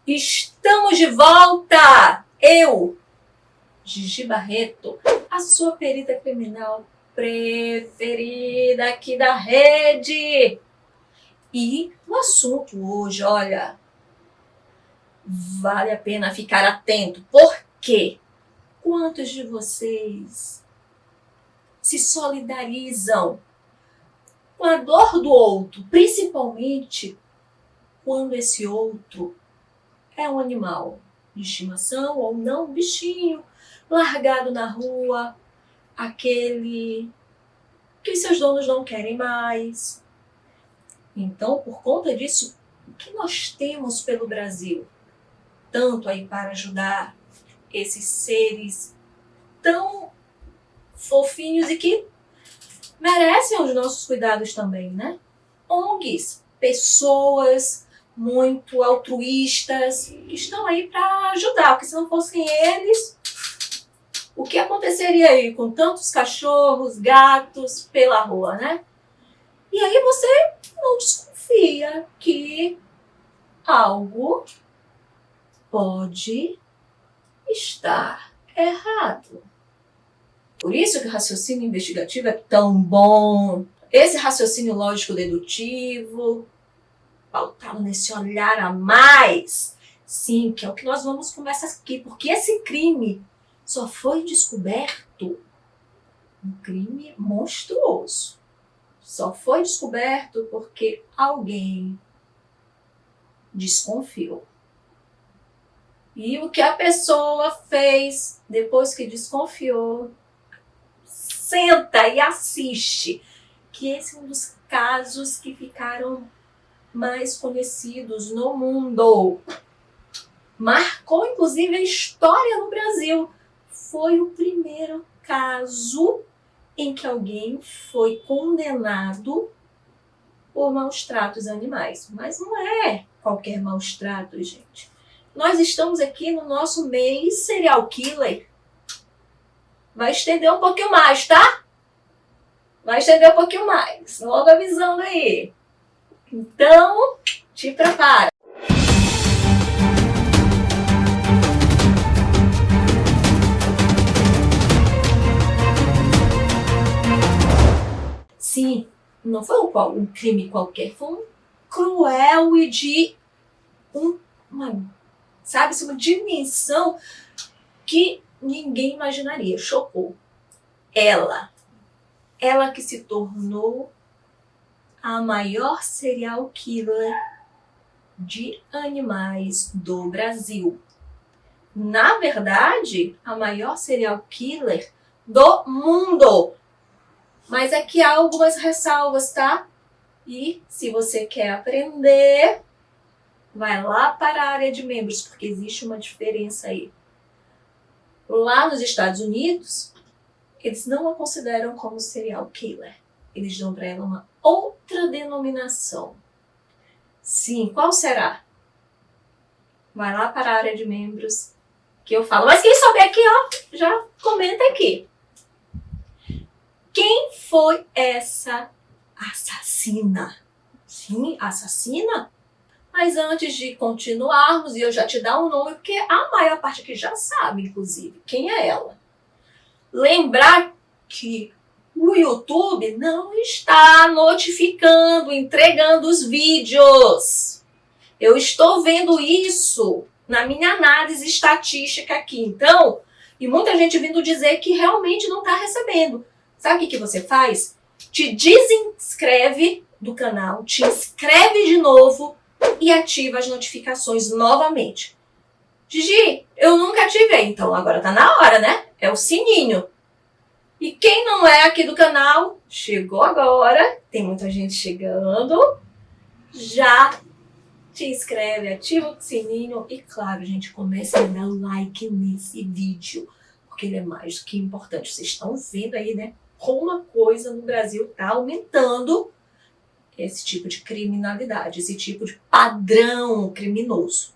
Estamos de volta! Eu, Gigi Barreto, a sua perita criminal preferida aqui da rede. E o assunto hoje, olha, vale a pena ficar atento. Por quê? Quantos de vocês se solidarizam com a dor do outro, principalmente quando esse outro é um animal de estimação ou não, um bichinho largado na rua, aquele que seus donos não querem mais. Então, por conta disso, o que nós temos pelo Brasil? Tanto aí para ajudar esses seres tão fofinhos e que merecem os nossos cuidados também, né? ONGs, pessoas muito altruístas que estão aí para ajudar, porque se não fossem eles, o que aconteceria aí com tantos cachorros, gatos pela rua, né? E aí você não desconfia que algo pode estar errado. Por isso que o raciocínio investigativo é tão bom. Esse raciocínio lógico-dedutivo, pautado nesse olhar a mais, sim, que é o que nós vamos conversar aqui, porque esse crime só foi descoberto, um crime monstruoso, só foi descoberto porque alguém desconfiou. E o que a pessoa fez depois que desconfiou? Senta e assiste, que esse é um dos casos que ficaram mais conhecidos no mundo. Marcou, inclusive, a história no Brasil. Foi o primeiro caso em que alguém foi condenado por maus tratos a animais. Mas não é qualquer maus trato, gente. Nós estamos aqui no nosso mês serial killer. Vai estender um pouquinho mais, tá? Vai estender um pouquinho mais. Logo avisando aí. Então, te prepara. Sim, não foi um crime qualquer, foi um cruel e de uma dimensão que ninguém imaginaria. Chocou. Ela que se tornou a maior serial killer de animais do Brasil. Na verdade, a maior serial killer do mundo. Mas aqui há algumas ressalvas, tá? E se você quer aprender, vai lá para a área de membros, porque existe uma diferença aí. Lá nos Estados Unidos, eles não a consideram como serial killer. Eles dão para ela uma outra denominação. Sim, qual será? Vai lá para a área de membros que eu falo. Mas quem souber aqui, ó, já comenta aqui. Quem foi essa assassina? Sim, assassina? Mas antes de continuarmos, e eu já te dar um nome, porque a maior parte aqui já sabe, inclusive, quem é ela. Lembrar que o YouTube não está notificando, entregando os vídeos. Eu estou vendo isso na minha análise estatística aqui. Então, e muita gente vindo dizer que realmente não está recebendo. Sabe o que você faz? Te desinscreve do canal, te inscreve de novo e ativa as notificações novamente. Gigi, eu nunca ativei, então agora tá na hora, né? É o sininho. E quem não é aqui do canal, chegou agora, tem muita gente chegando, já te inscreve, ativa o sininho e, claro, gente, comece a dar like nesse vídeo, porque ele é mais do que importante. Vocês estão vendo aí, né, como a coisa no Brasil está aumentando esse tipo de criminalidade, esse tipo de padrão criminoso.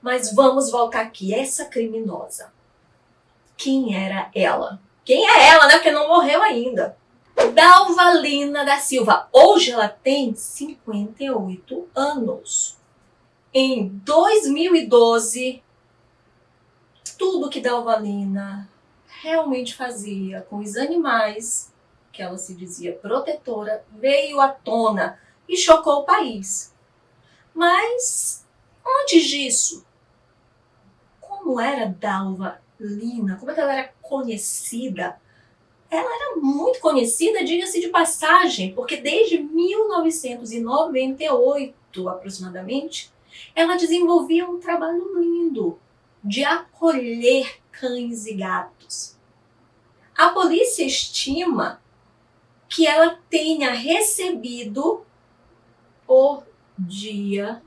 Mas vamos voltar aqui, essa criminosa. Quem era ela? Quem é ela, né? Porque não morreu ainda. Dalvalina da Silva. Hoje ela tem 58 anos. Em 2012, tudo que Dalvalina realmente fazia com os animais, que ela se dizia protetora, veio à tona e chocou o país. Mas, antes disso, como era Dalvalina? Como é que ela era conhecida? Ela era muito conhecida, diga-se de passagem, porque desde 1998, aproximadamente, ela desenvolvia um trabalho lindo de acolher cães e gatos. A polícia estima que ela tenha recebido por dia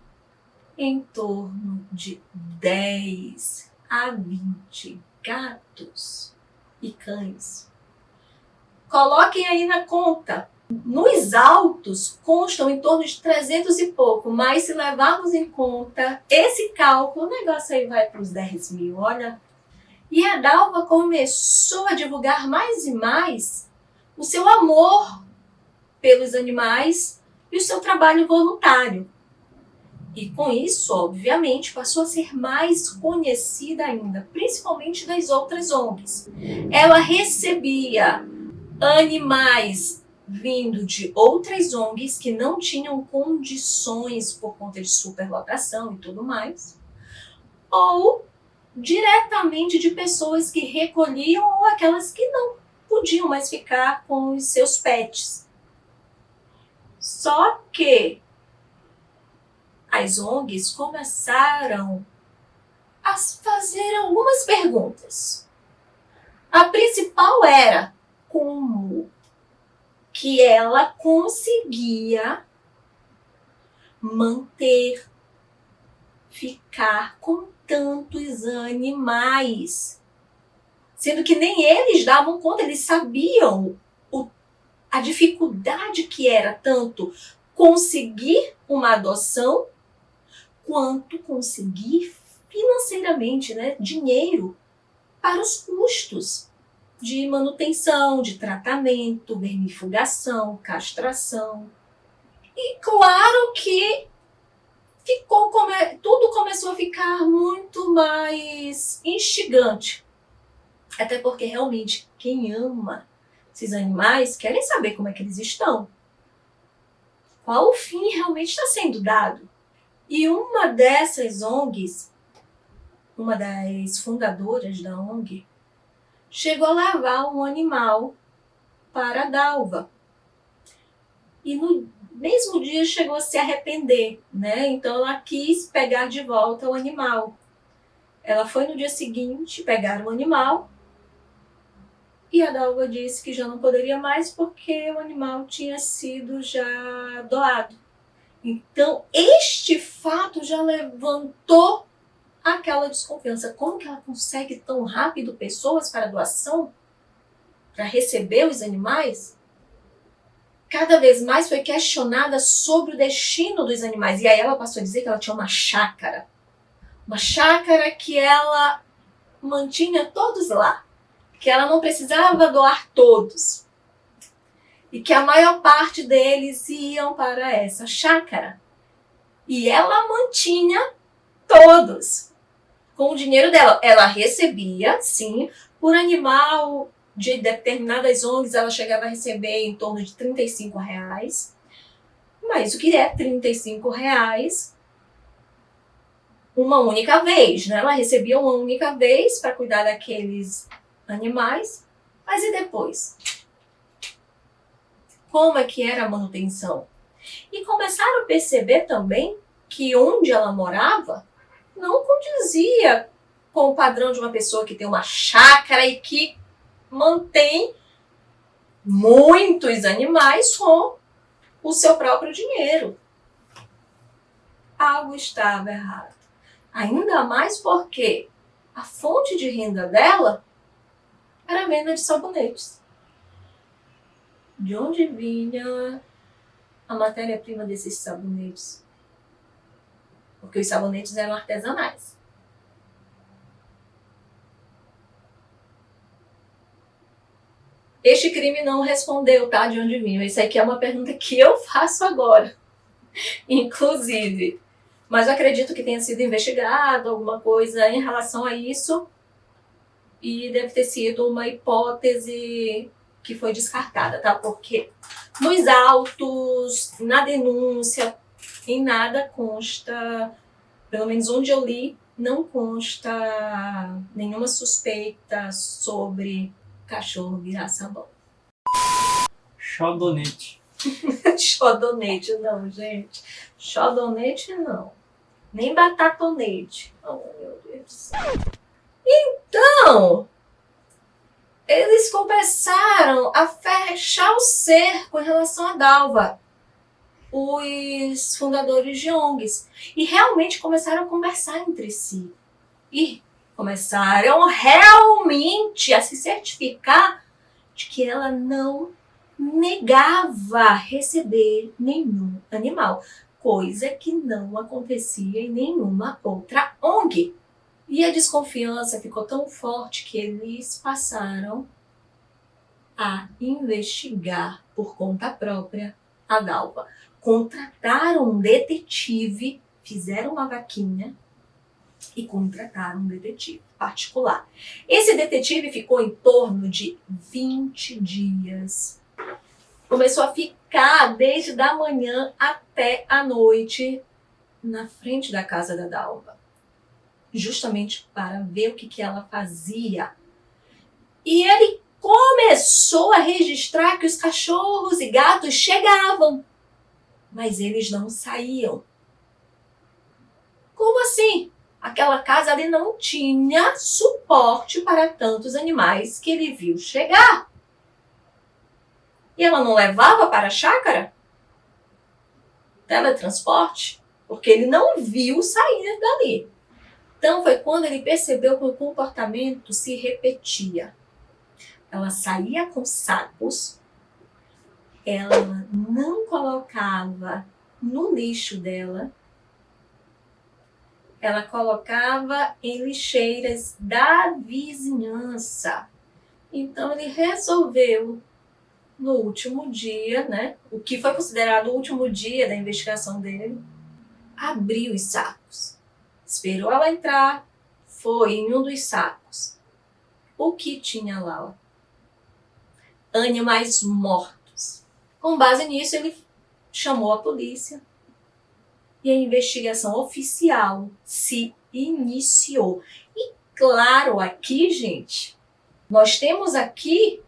em torno de 10 a 20 gatos e cães. Coloquem aí na conta. Nos autos constam em torno de 300 e pouco, mas se levarmos em conta esse cálculo, o negócio aí vai para os 10 mil, olha. E a Dalva começou a divulgar mais e mais o seu amor pelos animais e o seu trabalho voluntário. E com isso, obviamente, passou a ser mais conhecida ainda, principalmente das outras ONGs. Ela recebia animais vindo de outras ONGs que não tinham condições por conta de superlotação e tudo mais, ou diretamente de pessoas que recolhiam ou aquelas que não podiam mais ficar com os seus pets. Só que as ONGs começaram a fazer algumas perguntas. A principal era como que ela conseguia ficar com tantos animais, sendo que nem eles davam conta, eles sabiam a dificuldade que era tanto conseguir uma adoção, quanto conseguir financeiramente, dinheiro para os custos de manutenção, de tratamento, vermifugação, castração. E claro que tudo começou a ficar muito mais instigante. Até porque realmente quem ama esses animais querem saber como é que eles estão. Qual o fim realmente está sendo dado. E uma dessas ONGs, uma das fundadoras da ONG, chegou a levar um animal para a Dalva. E no mesmo dia chegou a se arrepender, Então ela quis pegar de volta o animal. Ela foi no dia seguinte pegar o animal e a Dalva disse que já não poderia mais porque o animal tinha sido já doado. Então este fato já levantou aquela desconfiança. Como que ela consegue tão rápido pessoas para doação? Para receber os animais? Cada vez mais foi questionada sobre o destino dos animais. E aí ela passou a dizer que ela tinha uma chácara. Uma chácara que ela mantinha todos lá. Que ela não precisava doar todos. E que a maior parte deles iam para essa chácara. E ela mantinha todos. Com o dinheiro dela. Ela recebia, sim, por animal de determinadas ONGs, ela chegava a receber em torno de R$35. Mas o que é R$35 uma única vez, Ela recebia uma única vez para cuidar daqueles animais. Mas e depois? Como é que era a manutenção? E começaram a perceber também que onde ela morava não condizia com o padrão de uma pessoa que tem uma chácara e que mantém muitos animais com o seu próprio dinheiro. Algo estava errado. Ainda mais porque a fonte de renda dela era a venda de sabonetes. De onde vinha a matéria-prima desses sabonetes? Porque os sabonetes eram artesanais. Este crime não respondeu, tá? De onde vinha. Isso aqui é uma pergunta que eu faço agora. Inclusive, Mas eu acredito que tenha sido investigado alguma coisa em relação a isso e deve ter sido uma hipótese que foi descartada, tá? Porque nos autos, na denúncia, em nada consta, pelo menos onde eu li, não consta nenhuma suspeita sobre cachorro virar sabão. Xodonete. Xodonete não, gente. Xodonete não. Nem batatonete. Oh, meu Deus do céu. Então, eles começaram a fechar o cerco em relação a Dalva, os fundadores de ONGs, e realmente começaram a conversar entre si. E começaram realmente a se certificar de que ela não negava receber nenhum animal, coisa que não acontecia em nenhuma outra ONG. E a desconfiança ficou tão forte que eles passaram a investigar por conta própria a Dalva. Contrataram um detetive, fizeram uma vaquinha e contrataram um detetive particular. Esse detetive ficou em torno de 20 dias. Começou a ficar desde da manhã até a noite na frente da casa da Dalva, justamente para ver o que ela fazia. E ele começou a registrar que os cachorros e gatos chegavam, mas eles não saíam. Como assim? Aquela casa ali não tinha suporte para tantos animais que ele viu chegar. E ela não levava para a chácara? Teletransporte? Porque ele não viu sair dali. Então foi quando ele percebeu que o comportamento se repetia. Ela saía com sacos, ela não colocava no lixo dela, ela colocava em lixeiras da vizinhança. Então ele resolveu, no último dia, né, o que foi considerado o último dia da investigação dele, abrir os sacos. Esperou ela entrar, foi em um dos sacos. O que tinha lá? Animais mortos. Com base nisso, ele chamou a polícia e a investigação oficial se iniciou. E claro, aqui, gente, nós temos aqui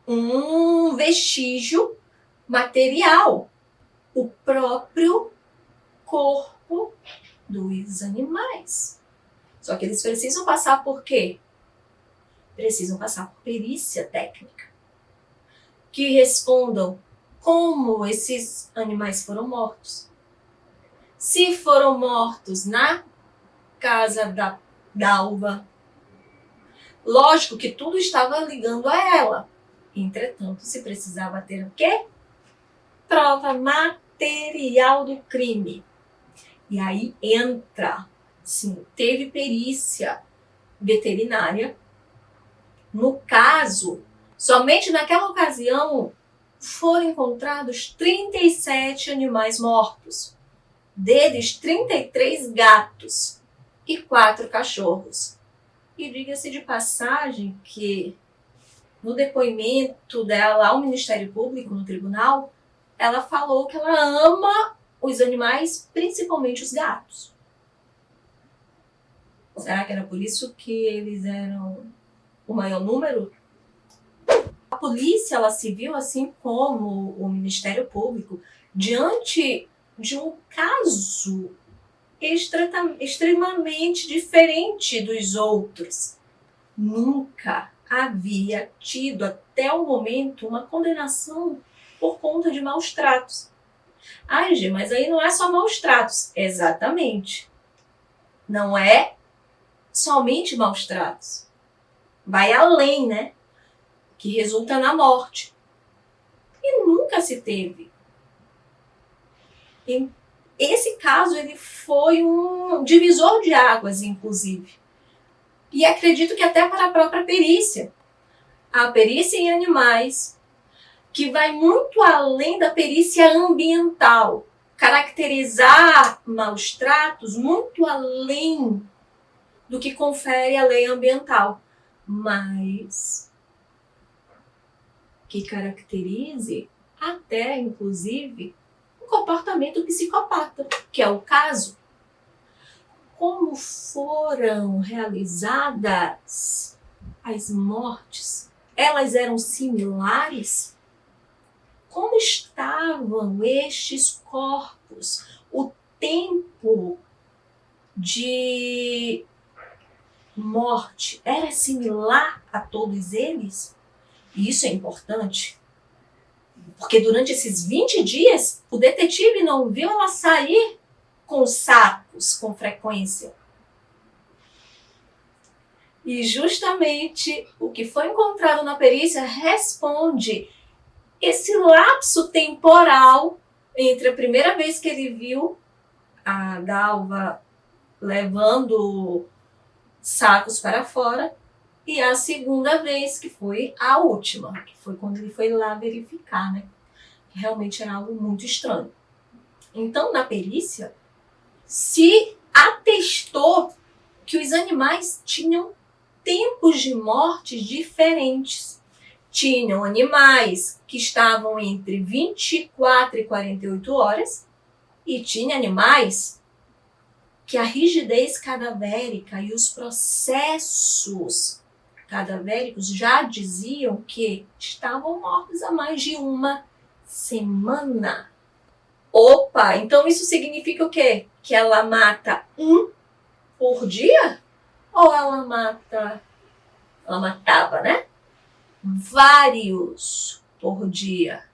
um vestígio material, o próprio corpo dos animais. Só que eles precisam passar por quê? Precisam passar por perícia técnica, que respondam como esses animais foram mortos. Se foram mortos na casa da Dalva, lógico que tudo estava ligando a ela. Entretanto, se precisava ter o quê? Prova material do crime. E aí entra, sim, teve perícia veterinária. No caso, somente naquela ocasião foram encontrados 37 animais mortos. Deles, 33 gatos e 4 cachorros. E diga-se de passagem que no depoimento dela ao Ministério Público, no tribunal, ela falou que ela ama os animais, principalmente os gatos. Será que era por isso que eles eram o maior número? A polícia ela se viu, assim como o Ministério Público, diante de um caso extremamente diferente dos outros. Nunca havia tido até o momento uma condenação por conta de maus tratos. Ai, Gê, mas aí não é só maus tratos. Exatamente. Não é somente maus tratos. Vai além, né? Que resulta na morte. E nunca se teve. E esse caso ele foi um divisor de águas, inclusive. E acredito que até para a própria perícia. A perícia em animais, que vai muito além da perícia ambiental. caracterizar maus tratos muito além do que confere a lei ambiental, mas que caracterize até, inclusive, um comportamento psicopata, que é o caso. Como foram realizadas as mortes? Elas eram similares? Como estavam estes corpos? O tempo de morte era similar a todos eles? E isso é importante, porque durante esses 20 dias, o detetive não viu ela sair com sacos com frequência. E justamente o que foi encontrado na perícia responde esse lapso temporal entre a primeira vez que ele viu a Dalva levando sacos para fora e a segunda vez, que foi a última, que foi quando ele foi lá verificar, né? Que realmente era algo muito estranho. Então, na perícia, se atestou que os animais tinham tempos de morte diferentes. Tinham animais que estavam entre 24 e 48 horas e tinha animais que a rigidez cadavérica e os processos cadavéricos já diziam que estavam mortos há mais de uma semana. Opa, então isso significa o quê? Que ela mata um por dia? Ou ela matava, né? Vários por dia.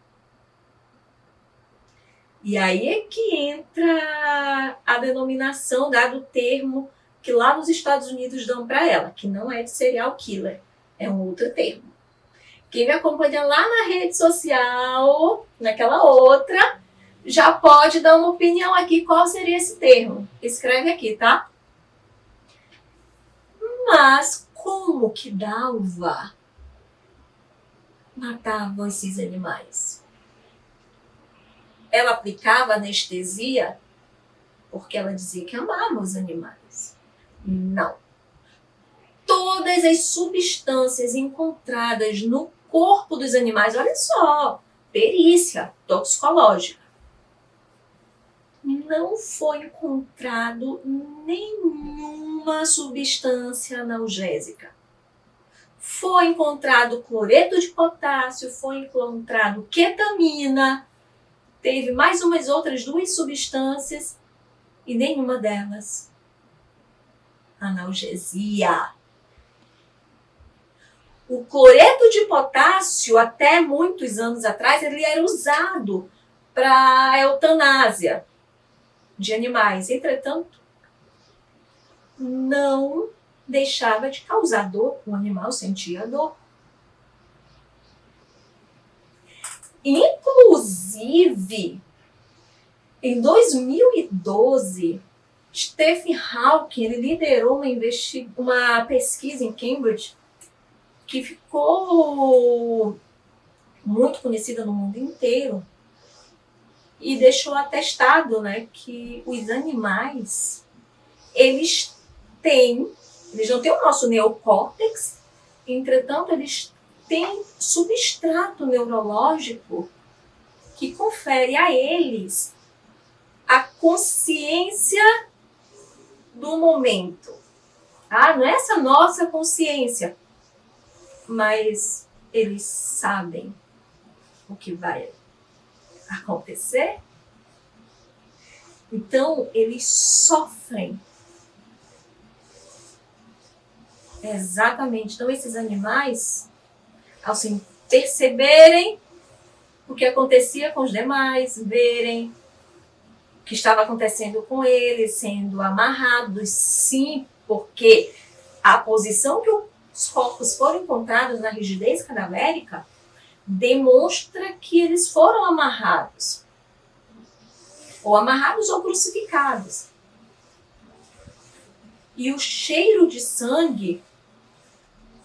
E aí é que entra a denominação, dado o termo que lá nos Estados Unidos dão para ela, que não é de serial killer, é um outro termo. Quem me acompanha lá na rede social, naquela outra, já pode dar uma opinião aqui qual seria esse termo. Escreve aqui, tá? Mas como que Dalva matava esses animais? Ela aplicava anestesia porque ela dizia que amava os animais. Não. Todas as substâncias encontradas no corpo dos animais, olha só, perícia toxicológica, não foi encontrado nenhuma substância analgésica. Foi encontrado cloreto de potássio, foi encontrado ketamina, teve mais umas outras 2 substâncias e nenhuma delas analgesia. O cloreto de potássio, até muitos anos atrás, ele era usado para eutanásia de animais. Entretanto, não deixava de causar dor. O animal sentia dor. Inclusive, em 2012, Stephen Hawking ele liderou uma pesquisa em Cambridge que ficou muito conhecida no mundo inteiro e deixou atestado, né, que os animais, eles não têm o nosso neocórtex, entretanto, eles têm substrato neurológico que confere a eles a consciência do momento. Não é essa nossa consciência, mas eles sabem o que vai acontecer. Então, eles sofrem. Exatamente. Então, esses animais, ao se perceberem o que acontecia com os demais, verem o que estava acontecendo com eles, sendo amarrados, sim, porque a posição que os corpos foram encontrados na rigidez cadavérica demonstra que eles foram amarrados. Ou amarrados ou crucificados. E o cheiro de sangue,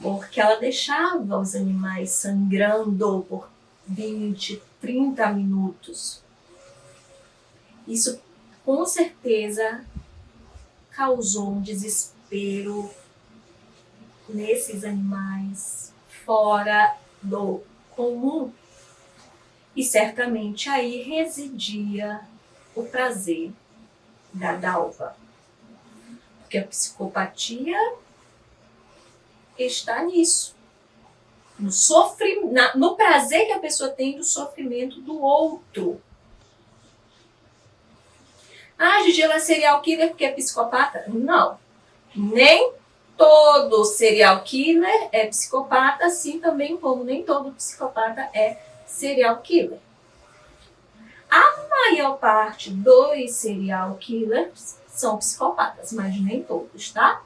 porque ela deixava os animais sangrando por 20, 30 minutos. Isso com certeza causou um desespero nesses animais fora do comum. E certamente aí residia o prazer da Dalva. Porque a psicopatia está nisso. No prazer que a pessoa tem do sofrimento do outro. Ah, Gigi, ela é serial killer porque é psicopata? Não. Nem todo serial killer é psicopata, assim também como nem todo psicopata é serial killer. A maior parte dos serial killers são psicopatas, mas nem todos, tá?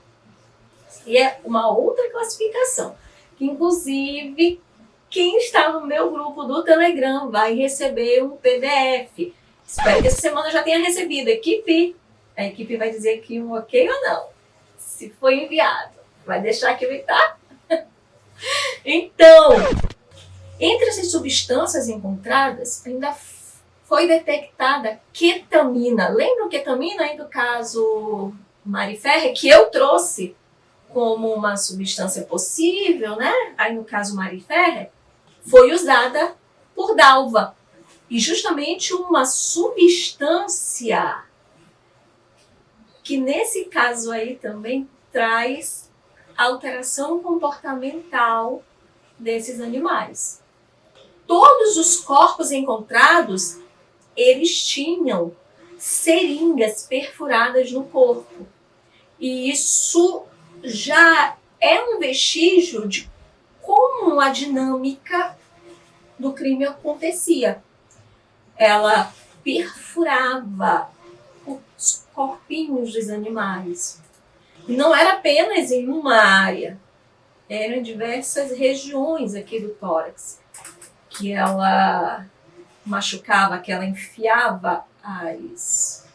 E é uma outra classificação, que inclusive quem está no meu grupo do Telegram vai receber um PDF. Espero que essa semana já tenha recebido. A equipe vai dizer aqui um ok ou não. Se foi enviado, vai deixar aqui o tá? Então, entre essas substâncias encontradas, ainda foi detectada ketamina. Lembram ketamina aí do caso Mari Ferrer, que eu trouxe como uma substância possível, né? Aí no caso Mari Ferrer, foi usada por Dalva. E justamente uma substância que nesse caso aí também traz alteração comportamental desses animais. Todos os corpos encontrados, eles tinham seringas perfuradas no corpo. E isso já é um vestígio de como a dinâmica do crime acontecia. Ela perfurava os corpinhos dos animais. E não era apenas em uma área, eram em diversas regiões aqui do tórax, que ela machucava, que ela enfiava as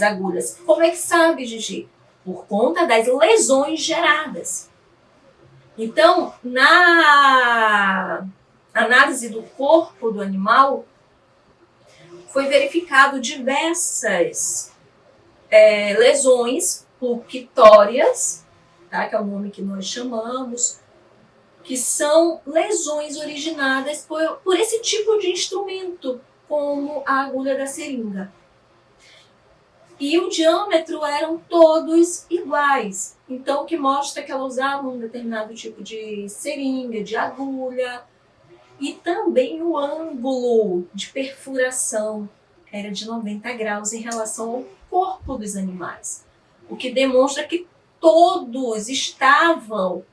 agulhas. Como é que sabe, Gigi? Por conta das lesões geradas. Então, na análise do corpo do animal, foi verificado diversas lesões pulquitórias, tá? Que é o nome que nós chamamos, que são lesões originadas por esse tipo de instrumento, como a agulha da seringa. E o diâmetro eram todos iguais. Então, o que mostra que ela usava um determinado tipo de seringa, de agulha. E também o ângulo de perfuração era de 90 graus em relação ao corpo dos animais. O que demonstra que todos estavam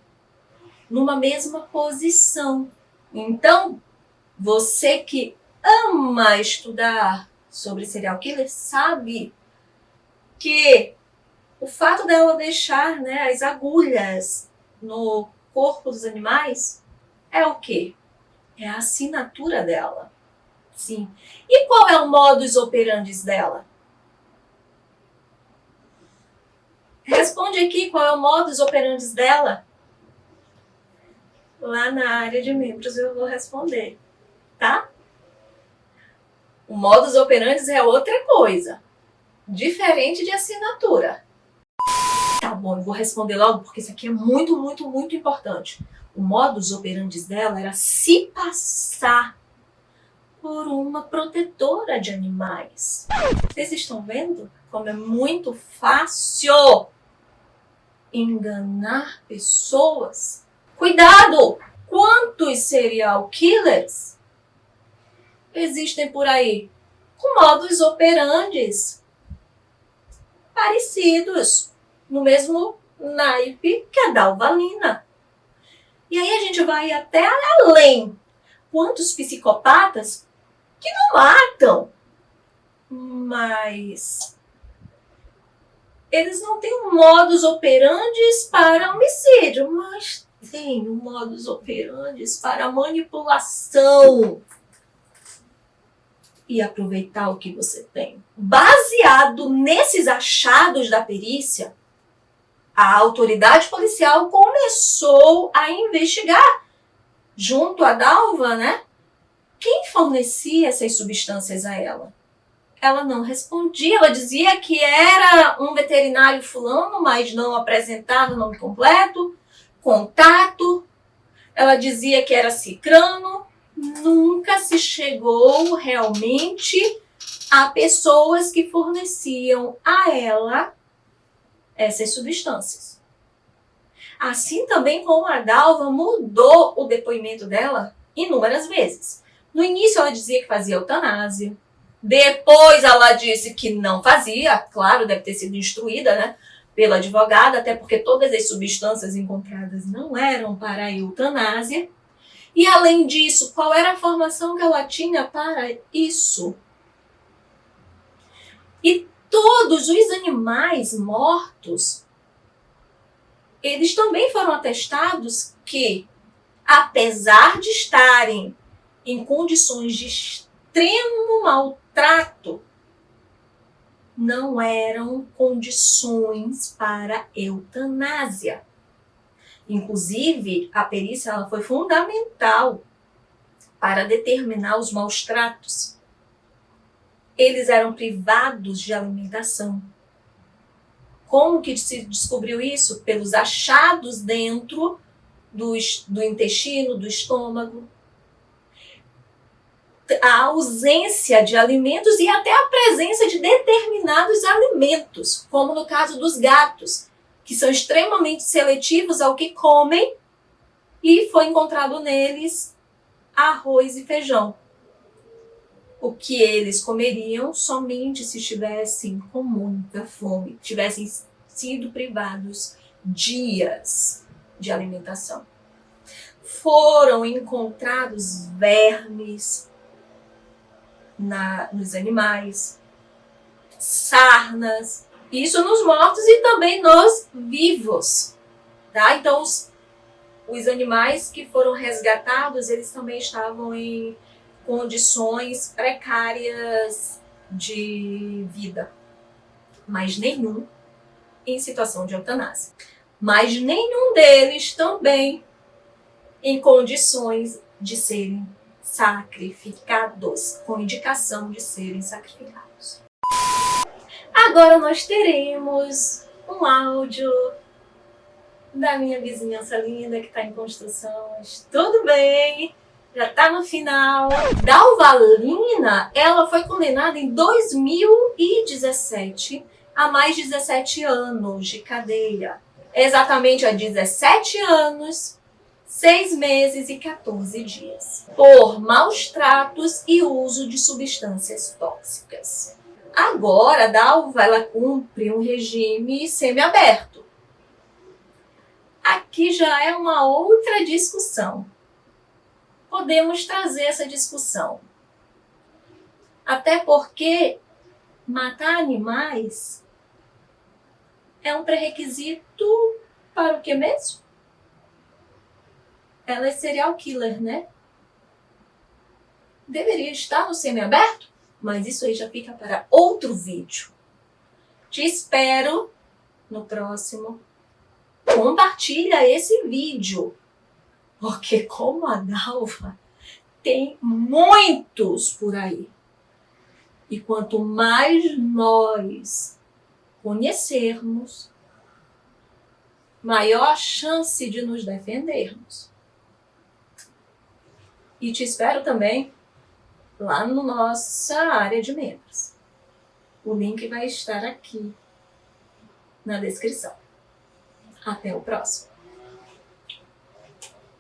numa mesma posição. Então, você que ama estudar sobre serial killer sabe que o fato dela deixar, né, as agulhas no corpo dos animais é o quê? É a assinatura dela. Sim. E qual é o modus operandi dela? Responde aqui qual é o modus operandi dela. Lá na área de membros eu vou responder, tá? O modus operandi é outra coisa, diferente de assinatura. Tá bom, eu vou responder logo porque isso aqui é muito, muito, muito importante. O modus operandi dela era se passar por uma protetora de animais. Vocês estão vendo como é muito fácil enganar pessoas? Cuidado! Quantos serial killers existem por aí com modus operandi parecidos, no mesmo naipe que a Dalvalina? E aí a gente vai até além. Quantos psicopatas que não matam, mas eles não têm um modus operandi para homicídio, mas tem um modus operandi para manipulação e aproveitar o que você tem. Baseado nesses achados da perícia, a autoridade policial começou a investigar junto à Dalva, né? Quem fornecia essas substâncias a ela? ela não respondia. Ela dizia que era um veterinário fulano, mas não apresentava o nome completo, contato. Ela dizia que era cicrano. Nunca se chegou realmente a pessoas que forneciam a ela essas substâncias. Assim também como a Dalva mudou o depoimento dela inúmeras vezes. No início ela dizia que fazia eutanásia. Depois ela disse que não fazia. Claro, deve ter sido instruída, né, pela advogada, até porque todas as substâncias encontradas não eram para a eutanásia. E além disso, qual era a formação que ela tinha para isso? E todos os animais mortos, eles também foram atestados que, apesar de estarem em condições de extremo maltrato, não eram condições para eutanásia. Inclusive, a perícia ela foi fundamental para determinar os maus tratos. Eles eram privados de alimentação. Como que se descobriu isso? Pelos achados dentro do intestino, do estômago. A ausência de alimentos e até a presença de determinados alimentos, como no caso dos gatos, que são extremamente seletivos ao que comem, e foi encontrado neles arroz e feijão. O que eles comeriam somente se estivessem com muita fome, tivessem sido privados dias de alimentação. Foram encontrados vermes nos animais, sarnas, isso nos mortos e também nos vivos, tá? Então, os animais que foram resgatados, eles também estavam em condições precárias de vida, mas nenhum em situação de eutanásia. Mas nenhum deles também em condições de serem sacrificados, com indicação de serem sacrificados. Agora nós teremos um áudio da minha vizinhança linda que está em construção, mas tudo bem, já está no final. Dalvalina, ela foi condenada em 2017 a mais de 17 anos de cadeia. Exatamente a 17 anos, 6 meses e 14 dias, por maus tratos e uso de substâncias tóxicas. Agora, a Dalva ela cumpre um regime semiaberto. Aqui já é uma outra discussão. Podemos trazer essa discussão. Até porque matar animais é um pré-requisito para o que mesmo? Ela é serial killer, né? Deveria estar no semiaberto? Mas isso aí já fica para outro vídeo. Te espero no próximo. Compartilha esse vídeo. Porque como a Dalva, tem muitos por aí. E quanto mais nós conhecermos, maior a chance de nos defendermos. E te espero também lá na nossa área de membros. O link vai estar aqui na descrição. Até o próximo.